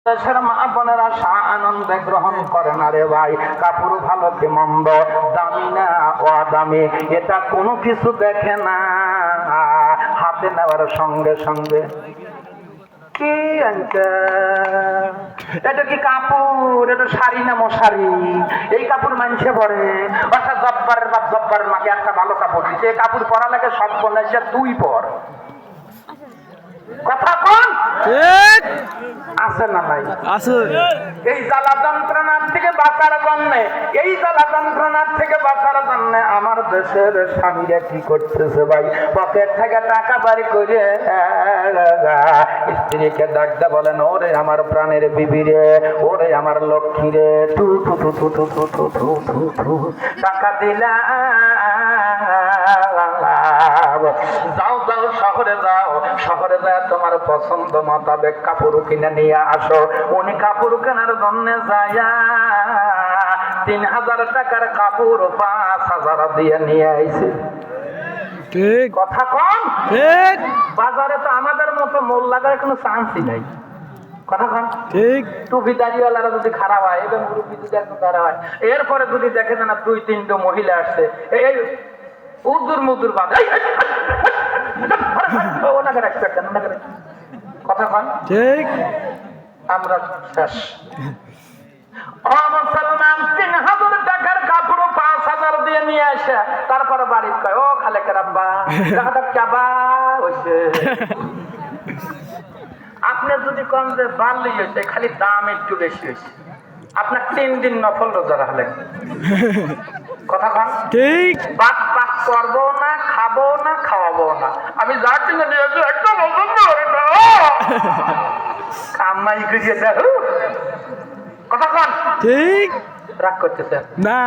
দেশের মা বোনেরা আনন্দে গ্রহণ করে না রে ভাই। কাপড় ভালো কি মন্দ, দামি না অদামি, এটা কোনো কিছু দেখে না। হাতে নেওয়ার সঙ্গে সঙ্গে কি এটা কি কাপড়, এটা শাড়ি না মশারি? এই কাপড় মানছে পরে। অর্থাৎ জব্বারের বাপ জব্বারের মাকে একটা ভালো কাপড় দিচ্ছে, এই কাপড় পরা লাগে সব বলেছে তুই পর। কথা কোন আছে না নাই? আছে। এই জ্বালা যন্ত্রণার থেকে বাঁচার জন্য, এই জ্বালা যন্ত্রণার থেকে বাঁচার জন্য আমার দেশের স্বামীরা কি করতেছে ভাই? পকেট থেকে টাকা বাড়ি করে স্ত্রীকে ডাকতে বলেন, ওরে আমার প্রাণের বিবি রে, ওরে আমার লক্ষ্মী রে, টু টু টু টু টু টু টু টু টু টু টাকা দিলা, যাও যাও শহরে যাও, শহরে যায় তোমার পছন্দ মোতাবেক কাপড় কিনে নিয়ে আসো। উনি কাপড় কেনার জন্য যায় ৩,০০০ টাকার কাপড় ৫,০০০ দিয়ে নিয়ে আইছে। ঠিক কথা কম। ঠিক বাজারে তো আমাদের মতো মোল লাগার কোনো চান্সই নাই। কথা কম ঠিক। টুপি দাড়িওয়ালারা যদি খারাপ হয়, এবং মুরব্বী যদি একদম খারাপ হয়, এরপরে যদি দেখে না ২-৩টা মহিলা আসছে, এই উদুর মুদুর বাদ কথা কন ঠিক। আমরা শেষ। মুসলমান ৩,০০০ টাকার কাপড় ৫,০০০ দিয়ে নিয়ে আসে, তারপরে বাড়ির কয়, ও খালেকের আব্বা টাকাটা চাবা হয়েছে। আপনি যদি কন যে বাড়লি হয়েছে, খালি দাম একটু বেশি হয়েছে, আপনার ৩ দিন নফল রোজা রাখলেন। কথা কন ঠিক। বাদ পাক করবো না, খাবো না, খাওয়াবো না। আমি যার জন্য নিয়েছি একটা পছন্দ কামাই করিয়ে দেখো। কথা কন ঠিক। রাগ করতেছে না।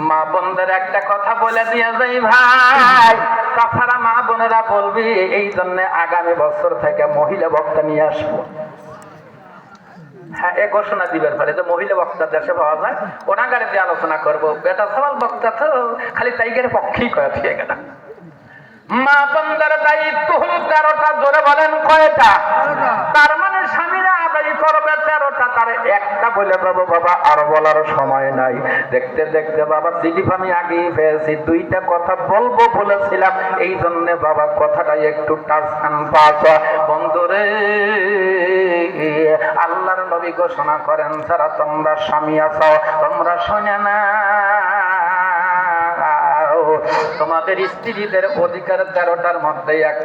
মা বোনদের একটা কথা বলে দিয়ে যাই ভাই, তাছাড়া মা বোনেরা বলবি, এই জন্য আগামী বছর থেকে মহিলা বক্তা নিয়ে আসবো। হ্যাঁ, এ ঘোষণা দিবেন পারে যে মহিলা বক্তা দেশে পাওয়া যায়, ওনাগারে দিয়ে আলোচনা করবো। বেটা সবাল বক্তা তো খালি টাইগের পক্ষেই কয়ে দিয়ে গেল। মা বোনদের দায়িত্ব হল ১৩টা। জোরে বলেন কয়টা? তার মানে স্বামীরা আদায় করবে ১৩টা, তার একটা বলে দেবো বাবা, আর বলার সময় নাই। দেখতে দেখতে বাবা সিলিপ আমি আগেই পেয়েছি, ২টা কথা বলবো বলেছিলাম, এই জন্য বাবা কথাটাই একটু টাচ অ্যান্ড পাস। বন্ধুরে, আল্লাহর নবী ঘোষণা করেন, যারা তোমরা স্বামী আছো তোমরা শোনে না, তোমাদের স্ত্রীদের অধিকার ১৩টার মধ্যে এক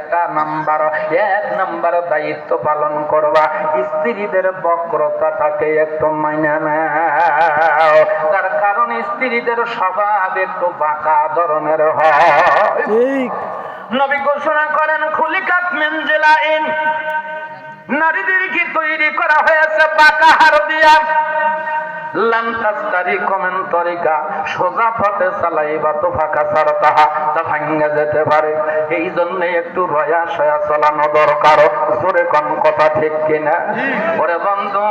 নাম্বার দায়িত্ব পালন করবা, স্ত্রীদের বক্রতাটাকে একটু মাইনা নাও। তার কারণ স্ত্রীদের স্বভাব একটু বাঁকা ধরনের হয়। নবী ঘোষণা করেন, খুলিকাত মিন জিলাইন, নারীদেরকে তৈরি করা হয়েছে বাঁকা হাড় দিয়া। সোজা পথে চালাইবা তো ফাঁকা সারতাহা, তা ভাঙ্গা যেতে পারে। এই জন্য একটু রয়া সয়া চালানো দরকার। জোরে কোন কথা ঠিক কিনা? ওরে বন্ধু,